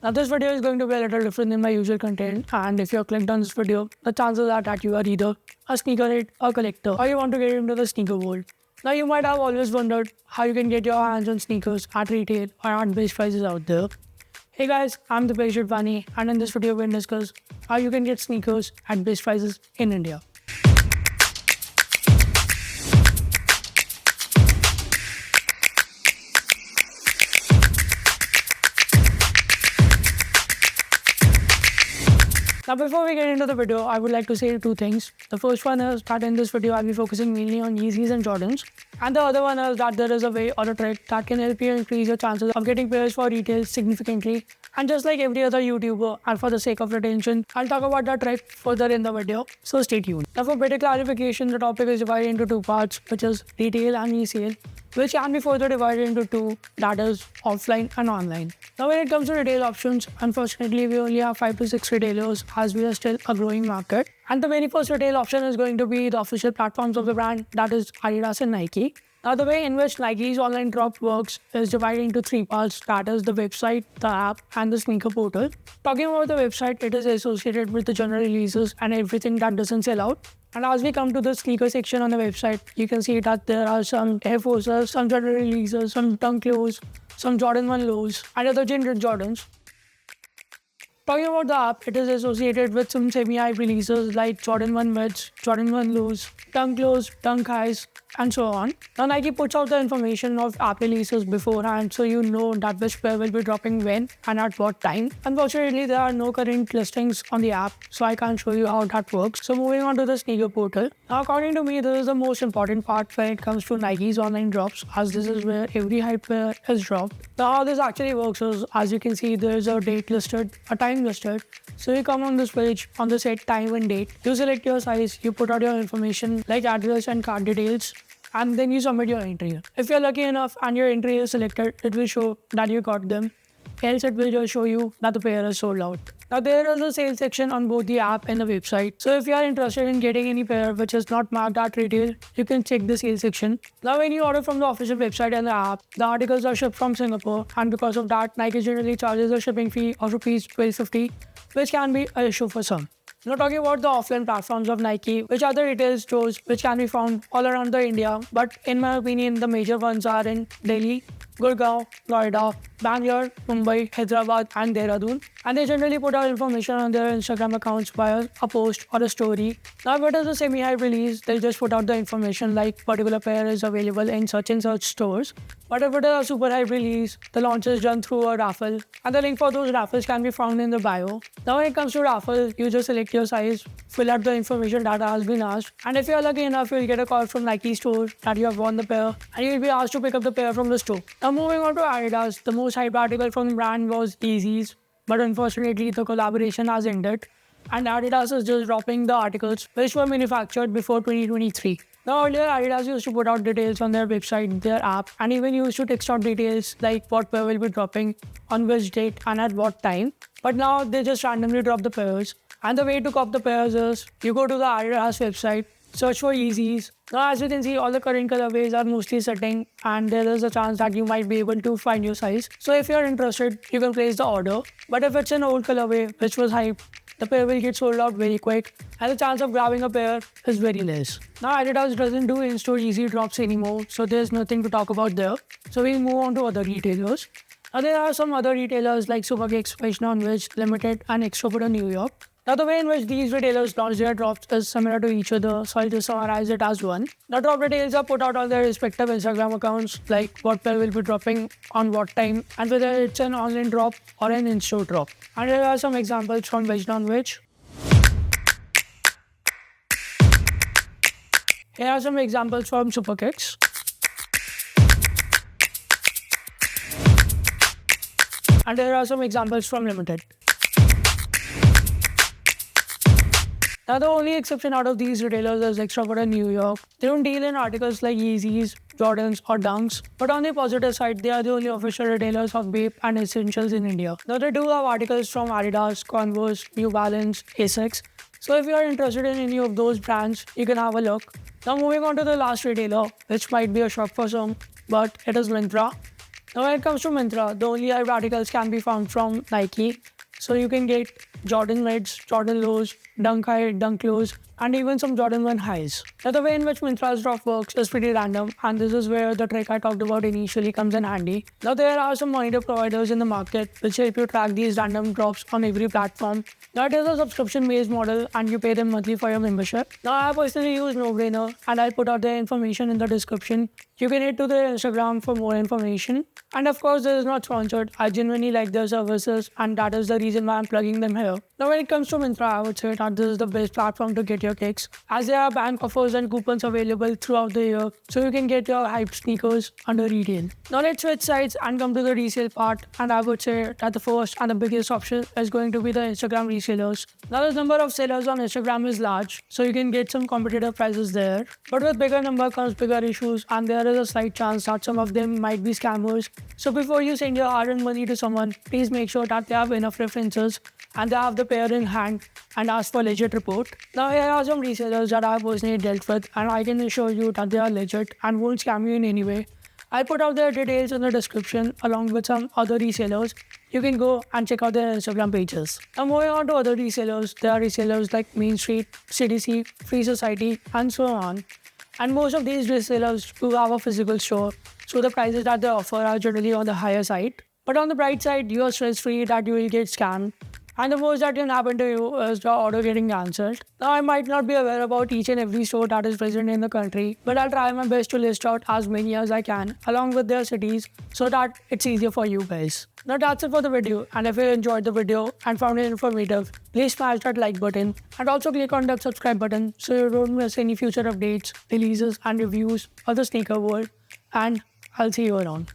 Now this video is going to be a little different than my usual content, and if you have clicked on this video, the chances are that you are either a sneakerhead, a collector, or you want to get into the sneaker world. Now you might have always wondered how you can get your hands on sneakers at retail or at best prices out there. Hey guys, I'm the patient Vani, and in this video we'll discuss how you can get sneakers at best prices in India. Now before we get into the video, I would like to say two things. The first one is that in this video I'll be focusing mainly on Yeezys and Jordans. And the other one is that there is a way or a trick that can help you increase your chances of getting pairs for retail significantly. And just like every other YouTuber, and for the sake of retention, I'll talk about that trick further in the video, so stay tuned. Now for better clarification, the topic is divided into two parts, which is retail and resale, which can be further divided into two, that is offline and online. Now when it comes to retail options, unfortunately we only have 5 to 6 retailers as we are still a growing market. And the very first retail option is going to be the official platforms of the brand, that is Adidas and Nike. Now the way in which Nike's online drop works is divided into three parts, that is the website, the app and the sneaker portal. Talking about the website, it is associated with the general releases and everything that doesn't sell out. And as we come to the sneaker section on the website, you can see that there are some Air Forces, some general releases, some Dunk lows, some Jordan 1 lows and other generic Jordans. Talking about the app, it is associated with some semi-hype releases like Jordan 1 mids, Jordan 1 lows, Dunk lows, Dunk highs, and so on. Now Nike puts out the information of app releases beforehand, so you know that which pair will be dropping when and at what time. Unfortunately, there are no current listings on the app, so I can't show you how that works. So moving on to the sneaker portal. Now according to me, this is the most important part when it comes to Nike's online drops, as this is where every hype pair is dropped. Now how this actually works is, as you can see, there is a date listed, a time listed. So you come on this page, on the set time and date, you select your size, you put out your information like address and card details, and then you submit your entry. If you're lucky enough and your entry is selected, it will show that you got them. Else it will just show you that the pair is sold out. Now there is a sales section on both the app and the website. So if you are interested in getting any pair which is not marked at retail, you can check the sales section. Now when you order from the official website and the app, the articles are shipped from Singapore, and because of that, Nike generally charges a shipping fee of rupees 1250, which can be an issue for some. Now talking about the offline platforms of Nike, which are the retail stores which can be found all around the India, but in my opinion the major ones are in Delhi, Gurgaon, Noida, Bangalore, Mumbai, Hyderabad and Dehradun, and they generally put out information on their Instagram accounts via a post or a story. Now if it is a semi-hype release, they'll just put out the information like particular pair is available in such and such stores. But if it is a super hype release, the launch is done through a raffle, and the link for those raffles can be found in the bio. Now when it comes to raffle, you just select your size, fill out the information that has been asked, and if you are lucky enough, you'll get a call from Nike store that you have won the pair, and you'll be asked to pick up the pair from the store. Now moving on to Adidas, the most hyped article from the brand was Yeezys, but unfortunately the collaboration has ended, and Adidas is just dropping the articles which were manufactured before 2023. Now earlier Adidas used to put out details on their website, their app, and even used to text out details like what pair will be dropping, on which date and at what time. But now they just randomly drop the pairs. And the way to cop the pairs is, you go to the Adidas website, search for Yeezys. Now as you can see, all the current colorways are mostly setting, and there is a chance that you might be able to find your size. So if you're interested, you can place the order. But if it's an old colorway which was hyped, the pair will get sold out very quick, and the chance of grabbing a pair is very less. Now Adidas doesn't do in-store Yeezy drops anymore, so there's nothing to talk about there. So we'll move on to other retailers. Now there are some other retailers like Supergex, Fashion on Which, Limited and Extra New York. Now the way in which these retailers launch their drops is similar to each other, so I'll just summarize it as one. The drop details are put out on their respective Instagram accounts, like what pair will be dropping on what time, and whether it's an online drop or an in-store drop. And here are some examples from Fashion on Which. Here are some examples from Supergex. And here are some examples from Limited. Now the only exception out of these retailers is Extra New York. They don't deal in articles like Yeezys, Jordans or Dunks, but on the positive side, they are the only official retailers of vape and essentials in India. Now they do have articles from Adidas, Converse, New Balance, Asics. So if you are interested in any of those brands, you can have a look. Now moving on to the last retailer, which might be a shock for some, but it is Myntra. Now when it comes to Myntra, the only live articles can be found from Nike. So you can get Jordan mids, Jordan lows, dunk high, dunk lows, and even some Jordan 1 highs. Now the way in which Myntra's drop works is pretty random, and this is where the trick I talked about initially comes in handy. Now there are some monitor providers in the market which help you track these random drops on every platform. Now it is a subscription-based model and you pay them monthly for your membership. Now I personally use No-Brainer and I'll put out their information in the description. You can head to their Instagram for more information. And of course, this is not sponsored. I genuinely like their services and that is the reason why I'm plugging them here. Now when it comes to Myntra, I would say that this is the best platform to get your kicks, as there are bank offers and coupons available throughout the year, so you can get your hyped sneakers under retail. Now let's switch sides and come to the resale part, and I would say that the first and the biggest option is going to be the Instagram resellers. Now the number of sellers on Instagram is large, so you can get some competitive prices there. But with bigger number comes bigger issues, and there is a slight chance that some of them might be scammers. So before you send your hard-earned money to someone, please make sure that they have enough references and they have the pair in hand and ask for legit report. Now here are some resellers that I have personally dealt with, and I can assure you that they are legit and won't scam you in any way. I'll put out their details in the description along with some other resellers. You can go and check out their Instagram pages. Now moving on to other resellers, there are resellers like Main Street, CDC, Free Society, and so on. And most of these resellers do have a physical store, so the prices that they offer are generally on the higher side. But on the bright side, you are stress-free that you will get scammed. And the worst that can happen to you is the order getting cancelled. Now, I might not be aware about each and every store that is present in the country, but I'll try my best to list out as many as I can, along with their cities, so that it's easier for you guys. Now, that's it for the video, and if you enjoyed the video and found it informative, please smash that like button, and also click on that subscribe button so you don't miss any future updates, releases, and reviews of the sneaker world, and I'll see you around.